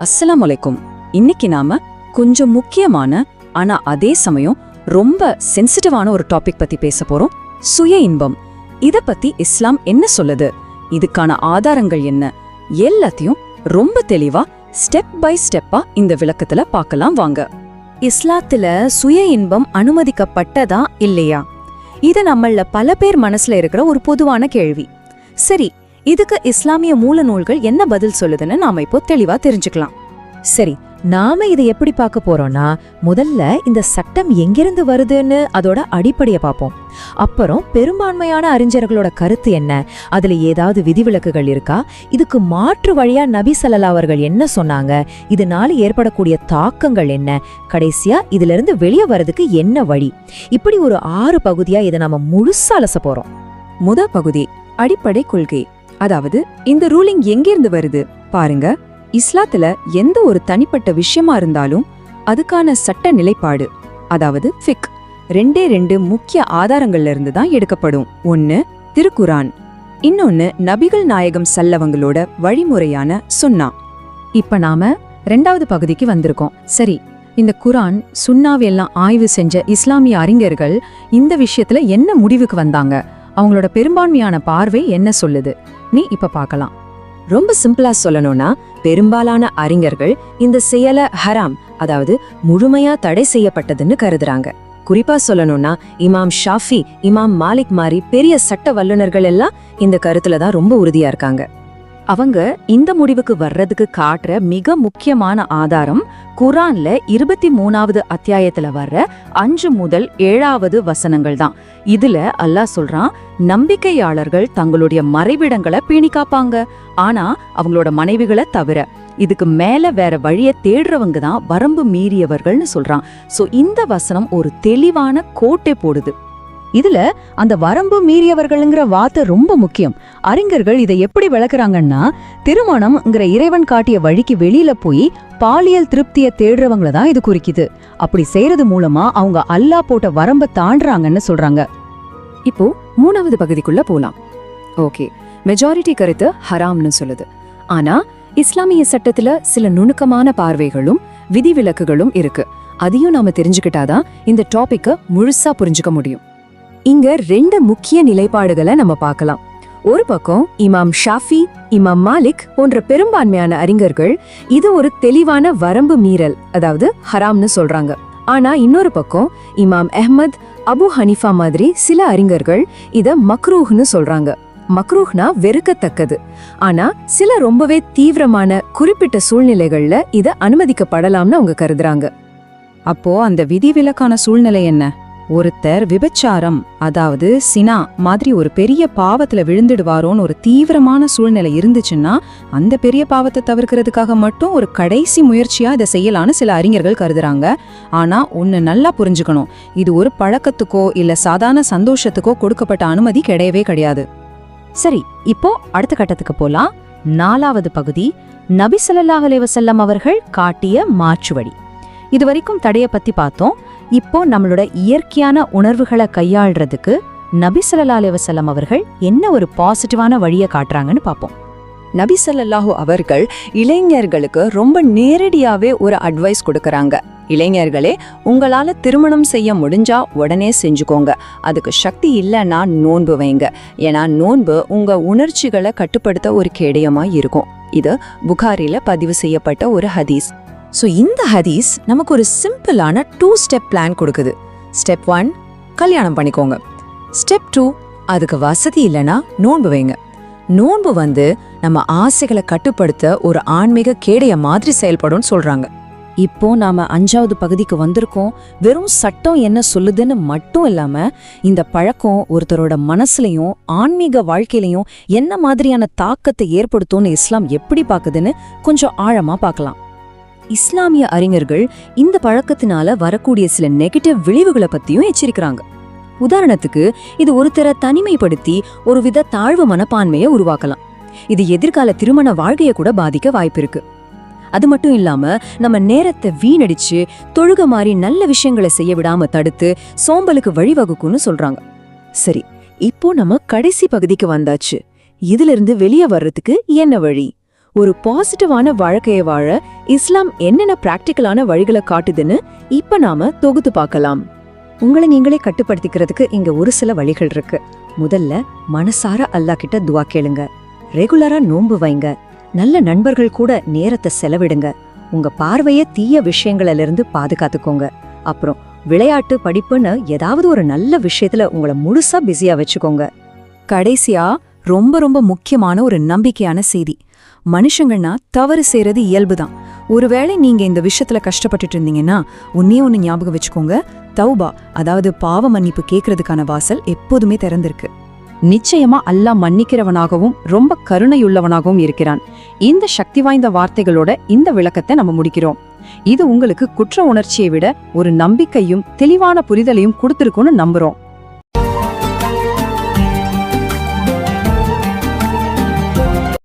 அஸ்ஸலாமு அலைக்கும். இன்னைக்கு நாம கொஞ்சம் முக்கியமான ஆனா அதே சமயம் ரொம்ப சென்சிட்டிவான ஒரு டாபிக் பத்தி பேச போறோம். சுய இன்பம். இத பத்தி இஸ்லாம் என்ன சொல்லுது, இதுக்கான ஆதாரங்கள் என்ன, எல்லாத்தையும் ரொம்ப தெளிவா ஸ்டெப் பை ஸ்டெப்பா இந்த விளக்கத்துல பார்க்கலாம் வாங்க. இஸ்லாத்துல சுய இன்பம் அனுமதிக்கப்பட்டதா இல்லையா? இது நம்மள பல பேர் மனசுல இருக்கிற ஒரு பொதுவான கேள்வி. சரி, இதுக்கு இஸ்லாமிய மூல நூல்கள் என்ன பதில் சொல்லுதுன்னு நாம இப்போ தெளிவா தெரிஞ்சுக்கலாம். சரி, நாம இதை எப்படி பார்க்க போறோம்னா, முதல்ல இந்த சட்டம் எங்கிருந்து வருதுன்னு அதோட அடிப்படையை பார்ப்போம். அப்புறம் பெரும்பான்மையான அறிஞர்களோட கருத்து என்ன, அதுல ஏதாவது விதிவிலக்குகள் இருக்கா, இதுக்கு மாற்று வழியா நபி ஸல்லல்லாஹு அவர்கள் என்ன சொன்னாங்க, இதனால ஏற்படக்கூடிய தாக்கங்கள் என்ன, கடைசியா இதுல இருந்து வெளியே வர்றதுக்கு என்ன வழி, இப்படி ஒரு 6 பகுதியா இதை நம்ம முழுசா அலச போறோம். முத பகுதி அடிப்படை கொள்கை. அதாவது இந்த ரூலிங் எங்கிருந்து வருது பாருங்க. இஸ்லாத்துல எந்த ஒரு தனிப்பட்ட விஷயமா இருந்தாலும் அதுக்கான சட்ட நிலைப்பாடு, அதாவது ஃபிக், ரெண்டே முக்கிய ஆதாரங்கள்ல இருந்து தான் எடுக்கப்படும். ஒன்னு திருக்குரான், இன்னொன்னு நபிகள் நாயகம் ஸல்லல்லாஹு வழிமுறையான சுன்னா. இப்ப நாம 2வது பகுதிக்கு வந்திருக்கோம். சரி, இந்த குரான் சுன்னாவெல்லாம் ஆய்வு செஞ்ச இஸ்லாமிய அறிஞர்கள் இந்த விஷயத்துல என்ன முடிவுக்கு வந்தாங்க, அவங்களோட பெரும்பான்மையான பார்வை என்ன சொல்லுது, நீ இப்ப பார்க்கலாம். ரொம்ப சிம்பிளா சொல்லணும்னா, பெரும்பாலான அறிஞர்கள் இந்த செயல ஹராம், அதாவது முழுமையா தடை செய்யப்பட்டதுன்னு கருதுறாங்க. குறிப்பா சொல்லணும்னா இமாம் ஷாஃபி, இமாம் மாலிக் மாதிரி பெரிய சட்ட வல்லுநர்கள் எல்லாம் இந்த கருத்துல தான் ரொம்ப உறுதியா இருக்காங்க. அவங்க இந்த முடிவுக்கு வர்றதுக்கு காட்டுற மிக முக்கியமான ஆதாரம் குரான்ல 23வது அத்தியாயத்துல வர்ற 5 முதல் 7வது வசனங்கள் தான். இதுல அல்லாஹ் சொல்றான், நம்பிக்கையாளர்கள் தங்களுடைய மறைவிடங்களை பேணி காப்பாங்க, ஆனா அவங்களோட மனைவிகளை தவிர. இதுக்கு மேல வேற வழிய தேடுறவங்க தான் வரம்பு மீறியவர்கள்னு சொல்றான். சோ இந்த வசனம் ஒரு தெளிவான கோட்டை போடுது. இதுல அந்த வரம்பு மீறியவர்கள்ங்கிற வார்த்தை ரொம்ப முக்கியம். அறிஞர்கள் இதை எப்படி விளக்குறாங்கன்னா, திருமணம்ங்கிற இறைவன் காட்டிய வழிக்கு வெளியில போய் பாலியல் திருப்தியை தேடுறவங்கள தான் இது குறிக்குது. அப்படி செய்யறது மூலமா அவங்க அல்லாஹ் போட்ட வரம்பை தாண்டுறாங்கன்னு சொல்றாங்க. இப்போ 3வது பகுதிக்குள்ள போலாம். ஓகே, மெஜாரிட்டி கருத்து ஹராம்னு சொல்லுது. ஆனா இஸ்லாமிய சட்டத்துல சில நுணுக்கமான பார்வைகளும் விதிவிலக்குகளும் இருக்கு. அதையும் நாம தெரிஞ்சுக்கிட்டாதான் இந்த டாபிக்க முழுசா புரிஞ்சுக்க முடியும். இங்க 2 முக்கிய நிலைப்பாடுகளை நம்ம பார்க்கலாம். ஒரு பக்கம் இமாம் ஷாஃபி, இமாம் மாலிக் போன்ற பெரும்பான்மையான அறிஞர்கள் இது ஒரு தெளிவான வரம்பு மீறல், அதாவது ஹராம்னு சொல்றாங்க. ஆனா இன்னொரு பக்கம் இமாம் அஹ்மத், அபு ஹனிஃபா மாதிரி சில அறிஞர்கள் இத மக்ரூஹ்னு சொல்றாங்க. மக்ரூஹ்னா வெறுக்கத்தக்கது. ஆனா சில ரொம்பவே தீவிரமான குறிப்பிட்ட சூழ்நிலைகள்ல இத அனுமதிக்கப்படலாம்னு அவங்க கருதுறாங்க. அப்போ அந்த விதிவிலக்கான சூழ்நிலை என்ன? ஒருத்தர் விபச்சாரம், அதாவது சினா மாதிரி ஒரு பெரிய பாவத்துல விழுந்துடுவாரோன்னு ஒரு தீவிரமான சூழ்நிலை இருந்துச்சுன்னா அந்த பெரிய பாவத்தை தவிர்க்கிறதுக்காக மட்டும் ஒரு கடைசி முயற்சியா இதை செய்யலான்னு சில அறிஞர்கள் கருதுறாங்க. ஆனா ஒன்னு நல்லா புரிஞ்சுக்கணும், இது ஒரு பழக்கத்துக்கோ இல்ல சாதாரண சந்தோஷத்துக்கோ கொடுக்கப்பட்ட அனுமதி கிடையவே கிடையாது. சரி, இப்போ அடுத்த கட்டத்துக்கு போலாம். 4வது பகுதி, நபி ஸல்லல்லாஹு அலைஹி வஸல்லம் அவர்கள் காட்டிய மாற்று வழி. இதுவரைக்கும் தடைய பத்தி பார்த்தோம். இப்போ நம்மளோட இயற்கையான உணர்வுகளை கையாள்றதுக்கு நபி ஸல்லல்லாஹு அலைஹி வஸல்லம் அவர்கள் என்ன ஒரு பாசிட்டிவான வழியை காட்டுறாங்கன்னு பார்ப்போம். நபி ஸல்லல்லாஹு அவர்கள் இளைஞர்களுக்கு ரொம்ப நேரடியாவே ஒரு அட்வைஸ் கொடுக்கறாங்க. இளைஞர்களே, உங்களால திருமணம் செய்ய முடிஞ்சா உடனே செஞ்சுக்கோங்க. அதுக்கு சக்தி இல்லைன்னா நோன்பு வைங்க. ஏன்னா நோன்பு உங்க உணர்ச்சிகளை கட்டுப்படுத்த ஒரு கேடயமா இருக்கும். இது புகாரில பதிவு செய்யப்பட்ட ஒரு ஹதீஸ். சோ இந்த ஹதீஸ் நமக்கு ஒரு சிம்பிளான 2 ஸ்டெப் பிளான் கொடுக்குது. ஸ்டெப் 1, கல்யாணம் பண்ணிக்கோங்க. ஸ்டெப் 2, அதுக்கு வசதி இல்லைன்னா நோன்பு வைங்க. நோன்பு நம்ம ஆசைகளை கட்டுப்படுத்த ஒரு ஆன்மீக கேடைய மாதிரி செயல்படும் சொல்றாங்க. இப்போ நாம 5வது பகுதிக்கு வந்திருக்கோம். வெறும் சட்டம் என்ன சொல்லுதுன்னு மட்டும் இல்லாம இந்த பழக்கம் ஒருத்தரோட மனசுலயும் ஆன்மீக வாழ்க்கையிலையும் என்ன மாதிரியான தாக்கத்தை ஏற்படுத்தும்னு இஸ்லாம் எப்படி பாக்குதுன்னு கொஞ்சம் ஆழமா பார்க்கலாம். இஸ்லாமிய அறிஞர்கள் இந்த பழக்கத்தினால வரக்கூடிய சில நெகட்டிவ் விளைவுகளை பத்தியும் எச்சரிக்கிறாங்க. உதாரணத்துக்கு, இது ஒருத்தரை தனிமைப்படுத்தி ஒருவித தாழ்வு மனப்பான்மையை உருவாக்கலாம். இது எதிர்கால திருமண வாழ்க்கையை கூட பாதிக்க வாய்ப்பிருக்கு. அது மட்டும் இல்லாம நம்ம நேரத்தை வீணடிச்சு தொழுக மாதிரி நல்ல விஷயங்களை செய்ய விடாம தடுத்து சோம்பலுக்கு வழிவகுக்கும்னு சொல்றாங்க. சரி, இப்போ நம்ம கடைசி பகுதிக்கு வந்தாச்சு. இதுல இருந்து வெளியே வர்றதுக்கு என்ன வழி? ஒரு பாசிட்டிவான வாழ்க்கையை வாழ இஸ்லாம் என்னென்ன பிராக்டிக்கலான வழிகளை காட்டுதுன்னு இப்ப நாம தொகுத்து பார்க்கலாம். உங்களை நீங்களே கட்டுப்படுத்திக்கிறதுக்கு இங்க ஒரு சில வழிகள் இருக்கு. முதல்ல மனசார அல்லாஹ் கிட்ட துவா கேளுங்க. ரெகுலரா நோன்பு வைங்க. நல்ல நண்பர்கள் கூட நேரத்தை செலவிடுங்க. உங்க பார்வைய தீய விஷயங்கள்ல இருந்து பாதுகாத்துக்கோங்க. அப்புறம் விளையாட்டு படிப்புன்னு ஏதாவது ஒரு நல்ல விஷயத்துல உங்களை முழுசா பிஸியா வச்சுக்கோங்க. கடைசியா ரொம்ப ரொம்ப முக்கியமான ஒரு நம்பிக்கையான செய்தி. மனுஷங்கன்னா தவறு செய்யறது இயல்புதான். ஒருவேளை நீங்க இந்த விஷயத்துல கஷ்டப்பட்டுட்டு இருந்தீங்கன்னா ஒண்ணு ஞாபகம் வச்சுக்கோங்க. தௌபா, அதாவது பாவ மன்னிப்பு கேட்கறதுக்கான வாசல் எப்போதுமே திறந்திருக்கு. நிச்சயமா அல்லாஹ் மன்னிக்கிறவனாகவும் ரொம்ப கருணையுள்ளவனாகவும் இருக்கிறான். இந்த சக்தி வாய்ந்த வார்த்தைகளோட இந்த விளக்கத்தை நம்ம முடிக்கிறோம். இது உங்களுக்கு குற்ற உணர்ச்சியை விட ஒரு நம்பிக்கையும் தெளிவான புரிதலையும் கொடுத்திருக்கும்னு நம்புறோம்.